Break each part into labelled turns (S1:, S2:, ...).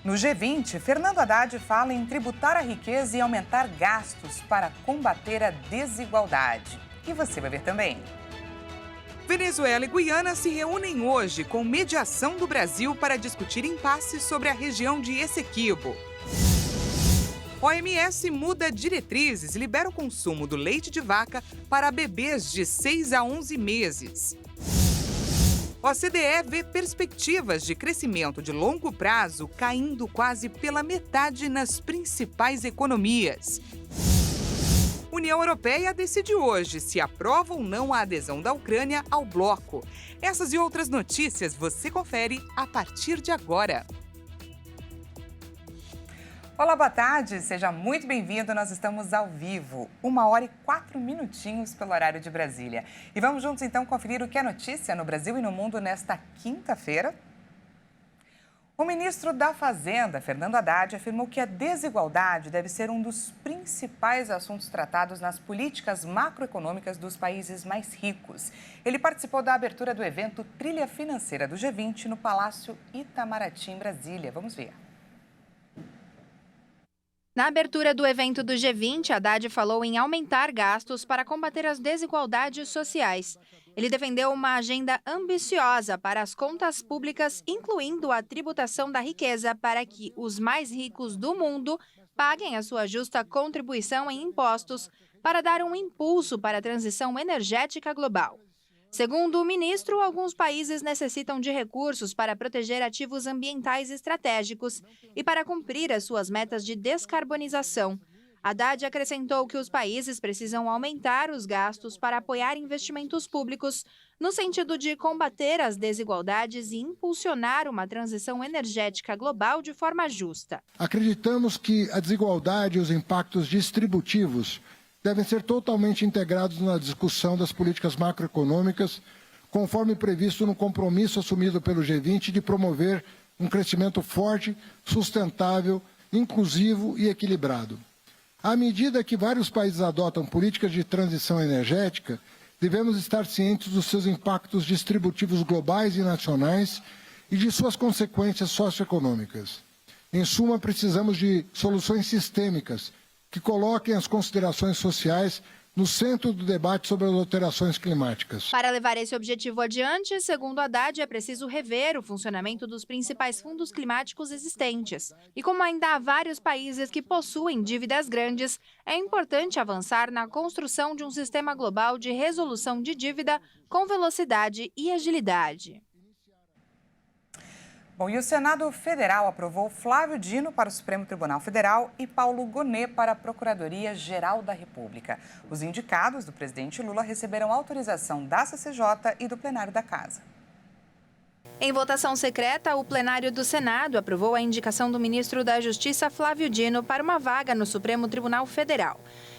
S1: No G20, Fernando Haddad fala em tributar a riqueza e aumentar gastos para combater a desigualdade. E você vai ver também. Venezuela e Guiana se reúnem hoje com mediação do Brasil para discutir impasses sobre a região de Essequibo. OMS muda diretrizes e libera o consumo do leite de vaca para bebês de 6 a 11 meses. OCDE vê perspectivas de crescimento de longo prazo caindo quase pela metade nas principais economias. União Europeia decide hoje se aprova ou não a adesão da Ucrânia ao bloco. Essas e outras notícias você confere a partir de agora. Olá, boa tarde, seja muito bem-vindo. Nós estamos ao vivo, 1h04 pelo horário de Brasília. E vamos juntos então conferir o que é notícia no Brasil e no mundo nesta quinta-feira. O ministro da Fazenda, Fernando Haddad, afirmou que a desigualdade deve ser um dos principais assuntos tratados nas políticas macroeconômicas dos países mais ricos. Ele participou da abertura do evento Trilha Financeira do G20 no Palácio Itamaraty, em Brasília. Vamos ver.
S2: Na abertura do evento do G20, Haddad falou em aumentar gastos para combater as desigualdades sociais. Ele defendeu uma agenda ambiciosa para as contas públicas, incluindo a tributação da riqueza, para que os mais ricos do mundo paguem a sua justa contribuição em impostos para dar um impulso para a transição energética global. Segundo o ministro, alguns países necessitam de recursos para proteger ativos ambientais estratégicos e para cumprir as suas metas de descarbonização. Haddad acrescentou que os países precisam aumentar os gastos para apoiar investimentos públicos no sentido de combater as desigualdades e impulsionar uma transição energética global de forma justa.
S3: Acreditamos que a desigualdade e os impactos distributivos devem ser totalmente integrados na discussão das políticas macroeconômicas, conforme previsto no compromisso assumido pelo G20 de promover um crescimento forte, sustentável, inclusivo e equilibrado. À medida que vários países adotam políticas de transição energética, devemos estar cientes dos seus impactos distributivos globais e nacionais e de suas consequências socioeconômicas. Em suma, precisamos de soluções sistêmicas que coloquem as considerações sociais no centro do debate sobre as alterações climáticas.
S2: Para levar esse objetivo adiante, segundo Haddad, é preciso rever o funcionamento dos principais fundos climáticos existentes. E como ainda há vários países que possuem dívidas grandes, é importante avançar na construção de um sistema global de resolução de dívida com velocidade e agilidade.
S1: Bom, e o Senado Federal aprovou Flávio Dino para o Supremo Tribunal Federal e Paulo Gonet para a Procuradoria-Geral da República. Os indicados do presidente Lula receberam autorização da CCJ e do plenário da Casa.
S2: Em votação secreta, o plenário do Senado aprovou a indicação do ministro da Justiça, Flávio Dino, para uma vaga no Supremo Tribunal Federal.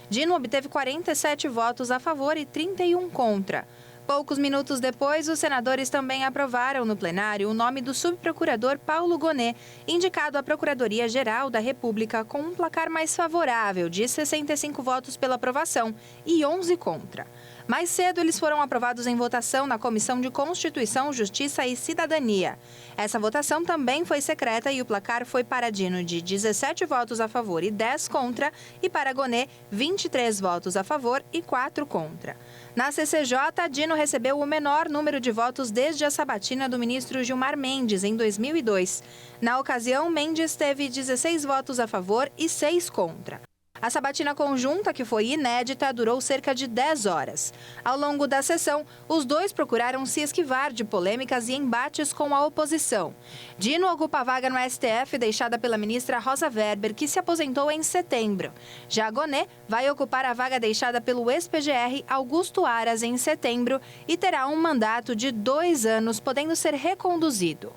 S2: Dino obteve 47 votos a favor e 31 contra. Poucos minutos depois, os senadores também aprovaram no plenário o nome do subprocurador Paulo Gonet, indicado à Procuradoria-Geral da República com um placar mais favorável de 65 votos pela aprovação e 11 contra. Mais cedo, eles foram aprovados em votação na Comissão de Constituição, Justiça e Cidadania. Essa votação também foi secreta e o placar foi para Dino de 17 votos a favor e 10 contra, e para Gonet, 23 votos a favor e 4 contra. Na CCJ, Dino recebeu o menor número de votos desde a sabatina do ministro Gilmar Mendes, em 2002. Na ocasião, Mendes teve 16 votos a favor e 6 contra. A sabatina conjunta, que foi inédita, durou cerca de 10 horas. Ao longo da sessão, os dois procuraram se esquivar de polêmicas e embates com a oposição. Dino ocupa a vaga no STF deixada pela ministra Rosa Weber, que se aposentou em setembro. Já Gonet vai ocupar a vaga deixada pelo ex-PGR Augusto Aras em setembro e terá um mandato de 2 anos, podendo ser reconduzido.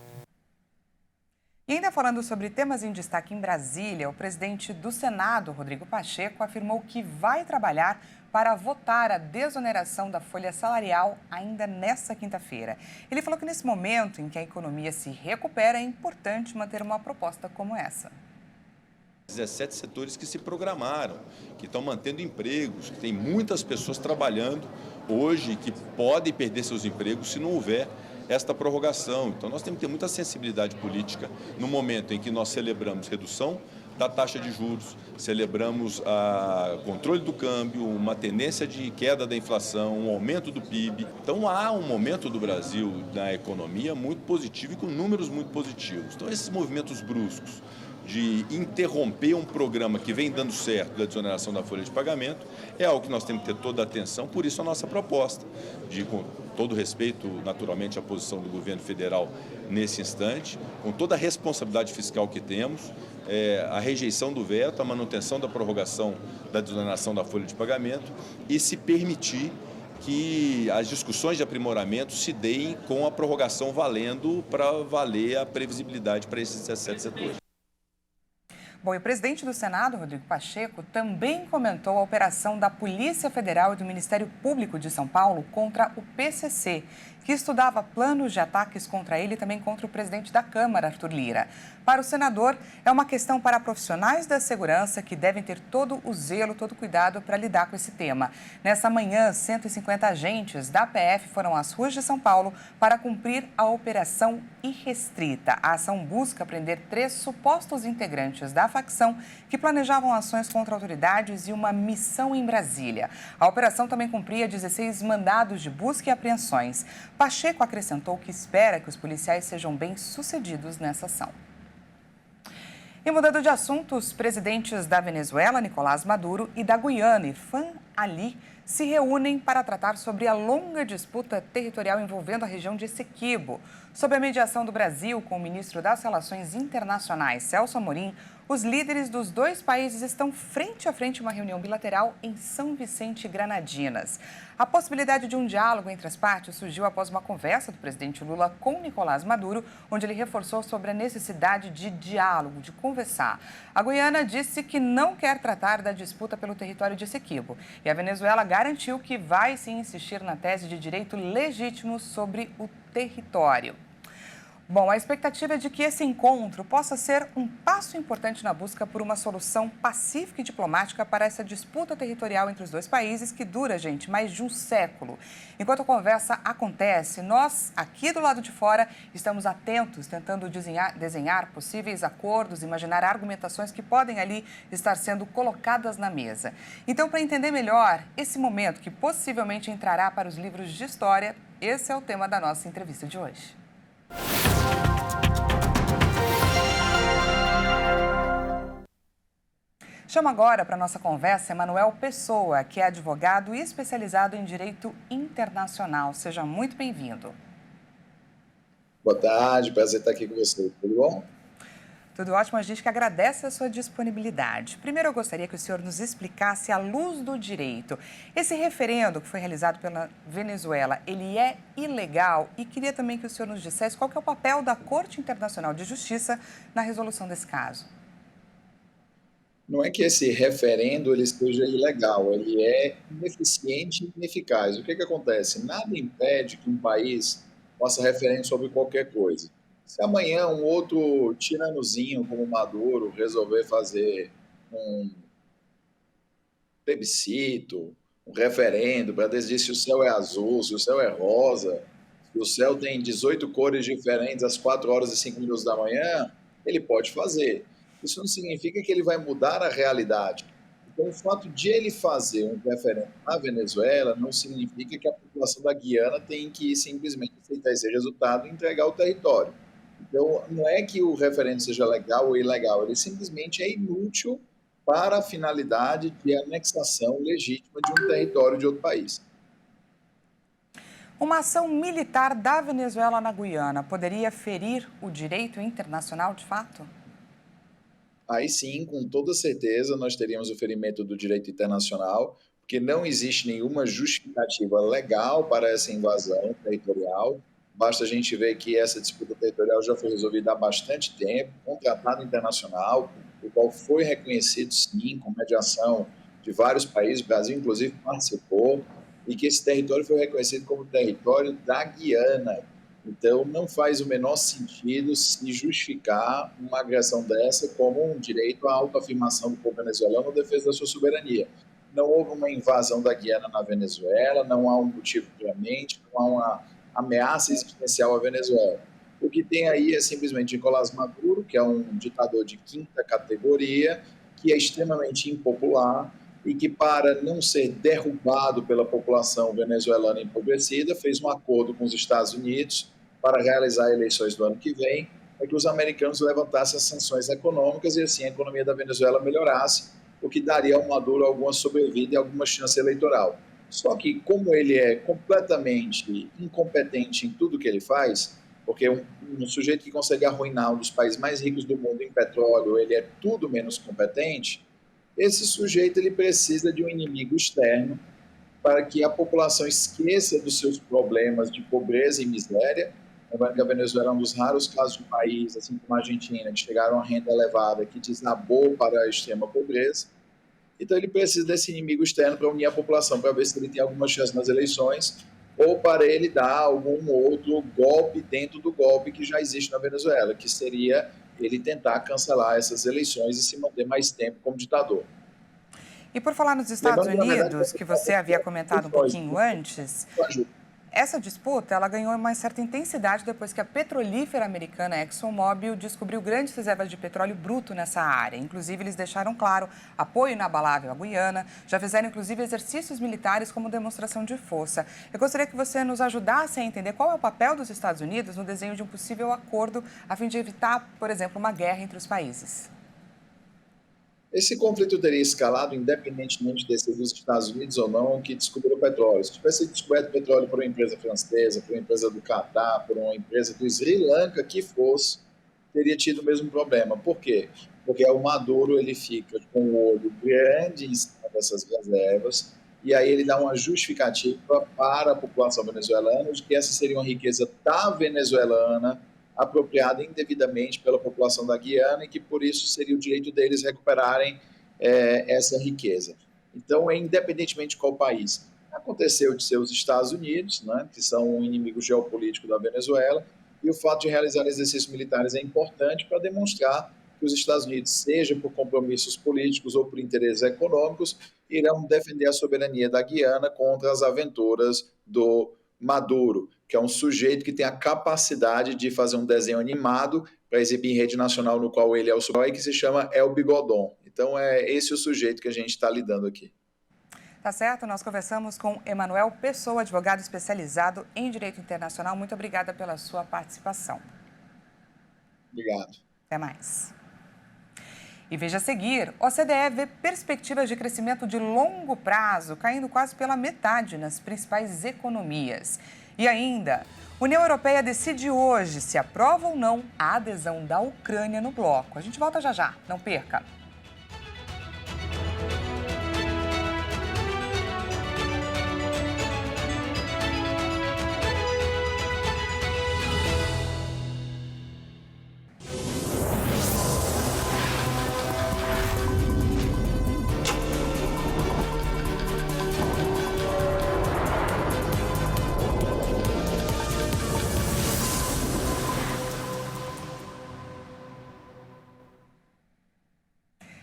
S1: E ainda falando sobre temas em destaque em Brasília, o presidente do Senado, Rodrigo Pacheco, afirmou que vai trabalhar para votar a desoneração da folha salarial ainda nesta quinta-feira. Ele falou que nesse momento em que a economia se recupera, é importante manter uma proposta como essa.
S4: 17 setores que se programaram, que estão mantendo empregos, que tem muitas pessoas trabalhando hoje que podem perder seus empregos se não houver esta prorrogação. Então nós temos que ter muita sensibilidade política no momento em que nós celebramos redução da taxa de juros, celebramos o controle do câmbio, uma tendência de queda da inflação, um aumento do PIB. Então há um momento do Brasil na economia muito positivo e com números muito positivos. Então esses movimentos bruscos de interromper um programa que vem dando certo da desoneração da folha de pagamento é algo que nós temos que ter toda a atenção, por isso a nossa proposta, com todo respeito, naturalmente, à posição do governo federal nesse instante, com toda a responsabilidade fiscal que temos, a rejeição do veto, a manutenção da prorrogação da desoneração da folha de pagamento e se permitir que as discussões de aprimoramento se deem com a prorrogação valendo para valer a previsibilidade para esses 17 setores.
S1: Bom, e o presidente do Senado, Rodrigo Pacheco, também comentou a operação da Polícia Federal e do Ministério Público de São Paulo contra o PCC, que estudava planos de ataques contra ele e também contra o presidente da Câmara, Arthur Lira. Para o senador, é uma questão para profissionais da segurança que devem ter todo o zelo, todo o cuidado para lidar com esse tema. Nessa manhã, 150 agentes da PF foram às ruas de São Paulo para cumprir a Operação Irrestrita. A ação busca prender 3 supostos integrantes da facção que planejavam ações contra autoridades e uma missão em Brasília. A operação também cumpria 16 mandados de busca e apreensões. Pacheco acrescentou que espera que os policiais sejam bem-sucedidos nessa ação. E mudando de assunto, os presidentes da Venezuela, Nicolás Maduro, e da Guiana, Irfan Ali, se reúnem para tratar sobre a longa disputa territorial envolvendo a região de Essequibo. Sob a mediação do Brasil, com o ministro das Relações Internacionais, Celso Amorim, os líderes dos 2 países estão frente a frente em uma reunião bilateral em São Vicente e Granadinas. A possibilidade de um diálogo entre as partes surgiu após uma conversa do presidente Lula com Nicolás Maduro, onde ele reforçou sobre a necessidade de diálogo, de conversar. A Guiana disse que não quer tratar da disputa pelo território de Essequibo. E a Venezuela garantiu que vai sim insistir na tese de direito legítimo sobre o território. Bom, a expectativa é de que esse encontro possa ser um passo importante na busca por uma solução pacífica e diplomática para essa disputa territorial entre os 2 países que dura, gente, mais de um século. Enquanto a conversa acontece, nós, aqui do lado de fora, estamos atentos, tentando desenhar possíveis acordos, imaginar argumentações que podem ali estar sendo colocadas na mesa. Então, para entender melhor esse momento que possivelmente entrará para os livros de história, esse é o tema da nossa entrevista de hoje. Chamo agora para a nossa conversa Emanuel Pessoa, que é advogado e especializado em direito internacional. Seja muito bem-vindo.
S5: Boa tarde, prazer estar aqui com você. Tudo bom?
S1: Tudo ótimo, a gente que agradece a sua disponibilidade. Primeiro, eu gostaria que o senhor nos explicasse, à luz do direito, esse referendo que foi realizado pela Venezuela, ele é ilegal? E queria também que o senhor nos dissesse qual que é o papel da Corte Internacional de Justiça na resolução desse caso.
S5: Não é que esse referendo ele seja ilegal, ele é ineficiente e ineficaz. O que acontece? Nada impede que um país faça referendo sobre qualquer coisa. Se amanhã um outro tiranozinho como Maduro resolver fazer um plebiscito, um referendo para decidir se o céu é azul, se o céu é rosa, se o céu tem 18 cores diferentes às 4 horas e 5 minutos da manhã, ele pode fazer. Isso não significa que ele vai mudar a realidade. Então, o fato de ele fazer um referendo na Venezuela não significa que a população da Guiana tem que simplesmente aceitar esse resultado e entregar o território. Então, não é que o referendo seja legal ou ilegal, ele simplesmente é inútil para a finalidade de anexação legítima de um território de outro país.
S1: Uma ação militar da Venezuela na Guiana poderia ferir o direito internacional de fato?
S5: Aí sim, com toda certeza, nós teríamos o ferimento do direito internacional, porque não existe nenhuma justificativa legal para essa invasão territorial. Basta a gente ver que essa disputa territorial já foi resolvida há bastante tempo, com um tratado internacional, o qual foi reconhecido, sim, com mediação de vários países, o Brasil, inclusive, participou, e que esse território foi reconhecido como território da Guiana. Então, não faz o menor sentido se justificar uma agressão dessa como um direito à autoafirmação do povo venezuelano ou defesa da sua soberania. Não houve uma invasão da Guiana na Venezuela, não há um motivo premente, não há uma ameaça existencial à Venezuela. O que tem aí é simplesmente Nicolás Maduro, que é um ditador de quinta categoria, que é extremamente impopular e que, para não ser derrubado pela população venezuelana empobrecida, fez um acordo com os Estados Unidos para realizar eleições do ano que vem, para que os americanos levantassem as sanções econômicas e assim a economia da Venezuela melhorasse, o que daria ao Maduro alguma sobrevida e alguma chance eleitoral. Só que, como ele é completamente incompetente em tudo que ele faz, porque um sujeito que consegue arruinar um dos países mais ricos do mundo em petróleo, ele é tudo menos competente, esse sujeito ele precisa de um inimigo externo para que a população esqueça dos seus problemas de pobreza e miséria. Lembrando que a Venezuela é um dos raros casos de país, assim como a Argentina, que chegaram a renda elevada, que desabou para a extrema pobreza. Então ele precisa desse inimigo externo para unir a população, para ver se ele tem alguma chance nas eleições, ou para ele dar algum outro golpe dentro do golpe que já existe na Venezuela, que seria ele tentar cancelar essas eleições e se manter mais tempo como ditador.
S1: E por falar nos Estados Unidos, que você havia comentado um pouquinho antes, essa disputa ela ganhou uma certa intensidade depois que a petrolífera americana ExxonMobil descobriu grandes reservas de petróleo bruto nessa área. Inclusive, eles deixaram claro apoio inabalável à Guiana, já fizeram inclusive exercícios militares como demonstração de força. Eu gostaria que você nos ajudasse a entender qual é o papel dos Estados Unidos no desenho de um possível acordo a fim de evitar, por exemplo, uma guerra entre os países.
S5: Esse conflito teria escalado independentemente de ser dos Estados Unidos ou não que descobriu o petróleo. Se tivesse descoberto petróleo por uma empresa francesa, por uma empresa do Catar, por uma empresa do Sri Lanka que fosse, teria tido o mesmo problema. Por quê? Porque o Maduro ele fica com o olho grande em cima dessas reservas e aí ele dá uma justificativa para a população venezuelana de que essa seria uma riqueza da venezuelana apropriada indevidamente pela população da Guiana e que, por isso, seria o direito deles recuperarem essa riqueza. Então, independentemente de qual país. Aconteceu de ser os Estados Unidos, né, que são um inimigo geopolítico da Venezuela, e o fato de realizar exercícios militares é importante para demonstrar que os Estados Unidos, seja por compromissos políticos ou por interesses econômicos, irão defender a soberania da Guiana contra as aventuras do Maduro, que é um sujeito que tem a capacidade de fazer um desenho animado para exibir em rede nacional no qual ele é o super-herói, que se chama El Bigodon. Então é esse o sujeito que a gente está lidando aqui.
S1: Tá certo, nós conversamos com Emanuel Pessoa, advogado especializado em Direito Internacional. Muito obrigada pela sua participação.
S5: Obrigado.
S1: Até mais. E veja a seguir, o OCDE vê perspectivas de crescimento de longo prazo caindo quase pela metade nas principais economias. E ainda, a União Europeia decide hoje se aprova ou não a adesão da Ucrânia no bloco. A gente volta já já, não perca!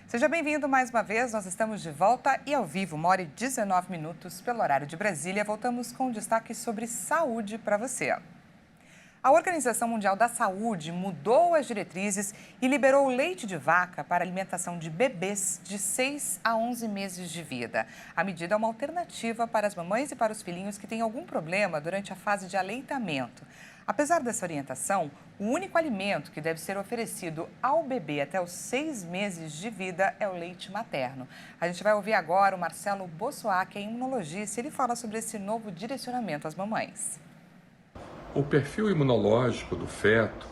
S1: Seja bem-vindo mais uma vez, nós estamos de volta e ao vivo, 1h19 pelo horário de Brasília. Voltamos com destaque sobre saúde para você. A Organização Mundial da Saúde mudou as diretrizes e liberou o leite de vaca para alimentação de bebês de 6 a 11 meses de vida. A medida é uma alternativa para as mamães e para os filhinhos que têm algum problema durante a fase de aleitamento. Apesar dessa orientação, o único alimento que deve ser oferecido ao bebê até os 6 meses de vida é o leite materno. A gente vai ouvir agora o Marcelo Bossoá, que é imunologista, e ele fala sobre esse novo direcionamento às mamães.
S6: O perfil imunológico do feto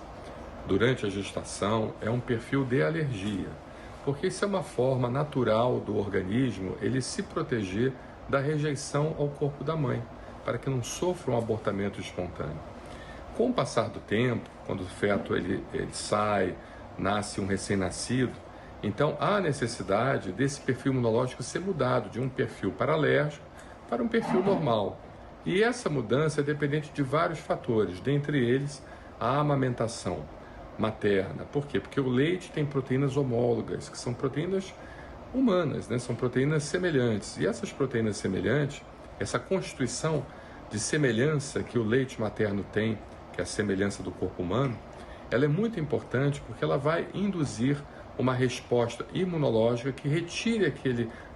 S6: durante a gestação é um perfil de alergia, porque isso é uma forma natural do organismo ele se proteger da rejeição ao corpo da mãe, para que não sofra um abortamento espontâneo. Com o passar do tempo, quando o feto ele sai, nasce um recém-nascido, então há necessidade desse perfil imunológico ser mudado de um perfil paralérgico para um perfil normal. E essa mudança é dependente de vários fatores, dentre eles a amamentação materna. Por quê? Porque o leite tem proteínas homólogas, que são proteínas humanas, né? São proteínas semelhantes. E essas proteínas semelhantes, essa constituição de semelhança que o leite materno tem, que é a semelhança do corpo humano, ela é muito importante porque ela vai induzir uma resposta imunológica que retire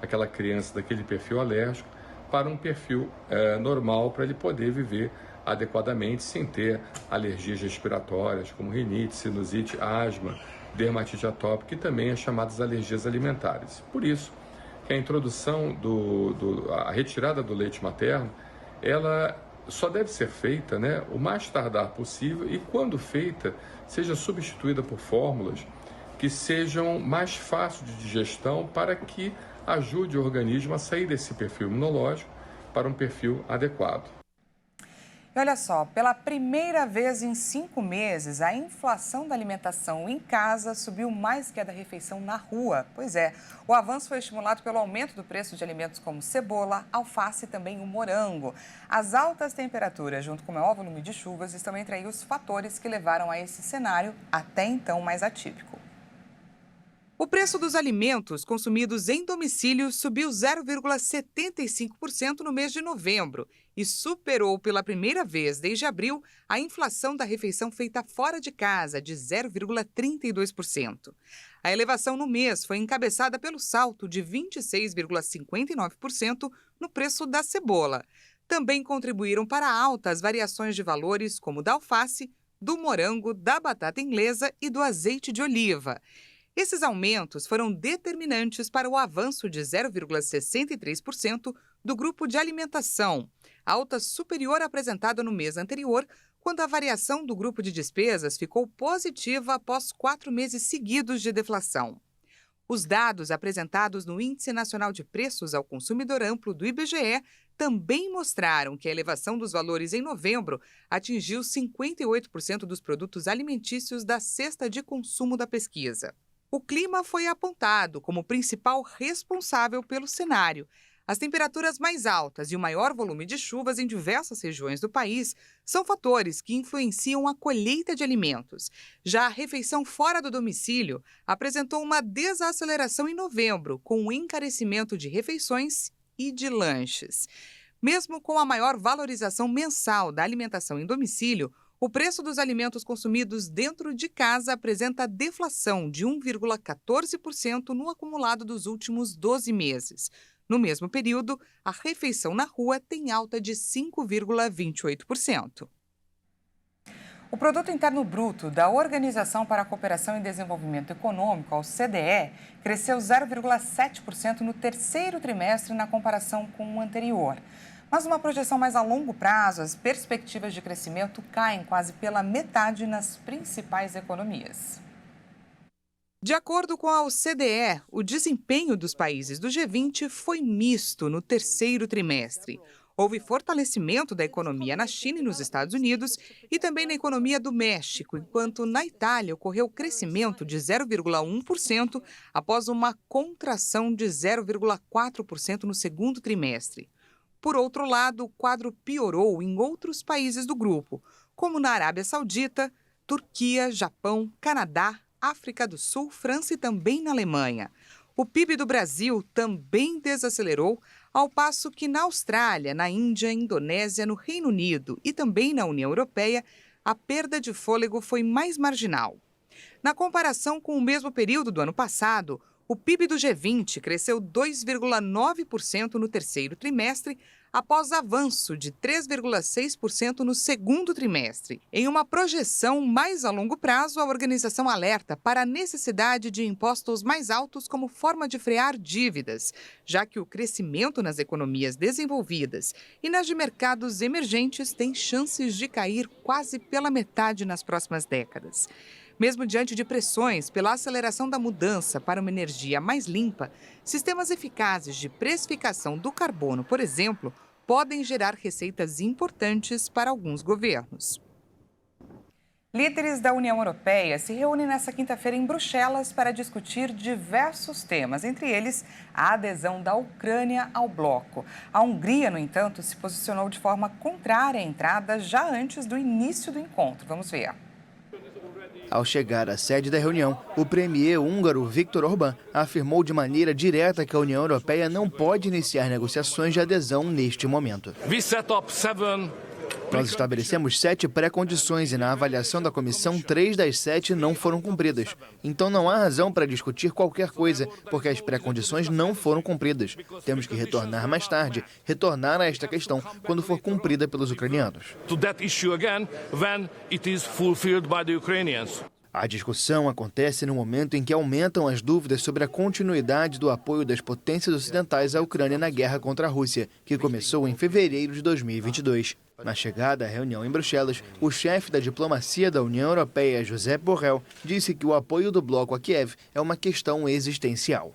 S6: aquela criança daquele perfil alérgico para um perfil normal, para ele poder viver adequadamente sem ter alergias respiratórias como rinite, sinusite, asma, dermatite atópica e também as chamadas alergias alimentares. Por isso que a introdução a retirada do leite materno, ela só deve ser feita, o mais tardar possível e, quando feita, seja substituída por fórmulas que sejam mais fáceis de digestão para que ajude o organismo a sair desse perfil imunológico para um perfil adequado.
S1: E olha só, pela primeira vez em 5 meses, a inflação da alimentação em casa subiu mais que a da refeição na rua. Pois é, o avanço foi estimulado pelo aumento do preço de alimentos como cebola, alface e também o morango. As altas temperaturas, junto com o maior volume de chuvas, estão entre aí os fatores que levaram a esse cenário até então mais atípico. O preço dos alimentos consumidos em domicílio subiu 0,75% no mês de novembro e superou pela primeira vez desde abril a inflação da refeição feita fora de casa, de 0,32%. A elevação no mês foi encabeçada pelo salto de 26,59% no preço da cebola. Também contribuíram para a alta as variações de valores como da alface, do morango, da batata inglesa e do azeite de oliva. Esses aumentos foram determinantes para o avanço de 0,63% do grupo de alimentação, alta superior à apresentada no mês anterior, quando a variação do grupo de despesas ficou positiva após 4 meses seguidos de deflação. Os dados apresentados no Índice Nacional de Preços ao Consumidor Amplo do IBGE também mostraram que a elevação dos valores em novembro atingiu 58% dos produtos alimentícios da cesta de consumo da pesquisa. O clima foi apontado como principal responsável pelo cenário. As temperaturas mais altas e o maior volume de chuvas em diversas regiões do país são fatores que influenciam a colheita de alimentos. Já a refeição fora do domicílio apresentou uma desaceleração em novembro, com o encarecimento de refeições e de lanches. Mesmo com a maior valorização mensal da alimentação em domicílio, o preço dos alimentos consumidos dentro de casa apresenta deflação de 1,14% no acumulado dos últimos 12 meses. No mesmo período, a refeição na rua tem alta de 5,28%. O Produto Interno Bruto da Organização para a Cooperação e Desenvolvimento Econômico, a OCDE, cresceu 0,7% no terceiro trimestre na comparação com o anterior. Mas numa projeção mais a longo prazo, as perspectivas de crescimento caem quase pela metade nas principais economias. De acordo com a OCDE, o desempenho dos países do G20 foi misto no terceiro trimestre. Houve fortalecimento da economia na China e nos Estados Unidos e também na economia do México, enquanto na Itália ocorreu crescimento de 0,1% após uma contração de 0,4% no segundo trimestre. Por outro lado, o quadro piorou em outros países do grupo, como na Arábia Saudita, Turquia, Japão, Canadá, África do Sul, França e também na Alemanha. O PIB do Brasil também desacelerou, ao passo que na Austrália, na Índia, Indonésia, no Reino Unido e também na União Europeia, a perda de fôlego foi mais marginal. Na comparação com o mesmo período do ano passado, o PIB do G20 cresceu 2,9% no terceiro trimestre, após avanço de 3,6% no segundo trimestre. Em uma projeção mais a longo prazo, a organização alerta para a necessidade de impostos mais altos como forma de frear dívidas, já que o crescimento nas economias desenvolvidas e nas de mercados emergentes tem chances de cair quase pela metade nas próximas décadas. Mesmo diante de pressões pela aceleração da mudança para uma energia mais limpa, sistemas eficazes de precificação do carbono, por exemplo, podem gerar receitas importantes para alguns governos. Líderes da União Europeia se reúnem nesta quinta-feira em Bruxelas para discutir diversos temas, entre eles a adesão da Ucrânia ao bloco. A Hungria, no entanto, se posicionou de forma contrária à entrada já antes do início do encontro. Vamos ver.
S7: Ao chegar à sede da reunião, o premier húngaro Viktor Orbán afirmou de maneira direta que a União Europeia não pode iniciar negociações de adesão neste momento. Nós estabelecemos 7 pré-condições e na avaliação da comissão, 3 das 7 não foram cumpridas. Então não há razão para discutir qualquer coisa, porque as pré-condições não foram cumpridas. Temos que retornar mais tarde, retornar a esta questão quando for cumprida pelos ucranianos. A discussão acontece no momento em que aumentam as dúvidas sobre a continuidade do apoio das potências ocidentais à Ucrânia na guerra contra a Rússia, que começou em fevereiro de 2022. Na chegada à reunião em Bruxelas, o chefe da diplomacia da União Europeia, Josep Borrell, disse que o apoio do bloco a Kiev é uma questão existencial.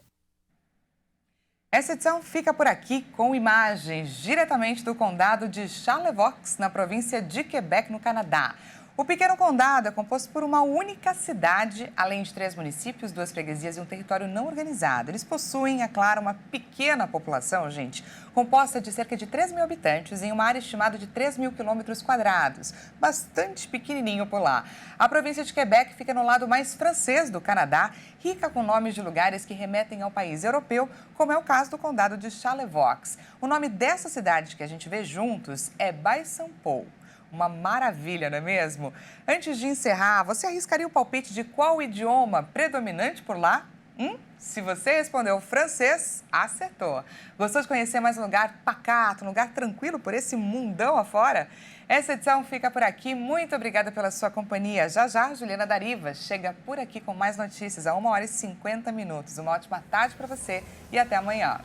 S1: Essa edição fica por aqui com imagens diretamente do condado de Charlevoix, na província de Quebec, no Canadá. O pequeno condado é composto por uma única cidade, além de 3 municípios, 2 freguesias e um território não organizado. Eles possuem, é claro, uma pequena população, gente, composta de cerca de 3 mil habitantes em uma área estimada de 3 mil quilômetros quadrados. Bastante pequenininho por lá. A província de Quebec fica no lado mais francês do Canadá, rica com nomes de lugares que remetem ao país europeu, como é o caso do condado de Charlevoix. O nome dessa cidade que a gente vê juntos é Baie-Saint-Paul. Uma maravilha, não é mesmo? Antes de encerrar, você arriscaria o palpite de qual idioma predominante por lá? Se você respondeu francês, acertou. Gostou de conhecer mais um lugar pacato, um lugar tranquilo por esse mundão afora? Essa edição fica por aqui. Muito obrigada pela sua companhia. Já já, Juliana Dariva chega por aqui com mais notícias a 1h50. Uma ótima tarde para você e até amanhã.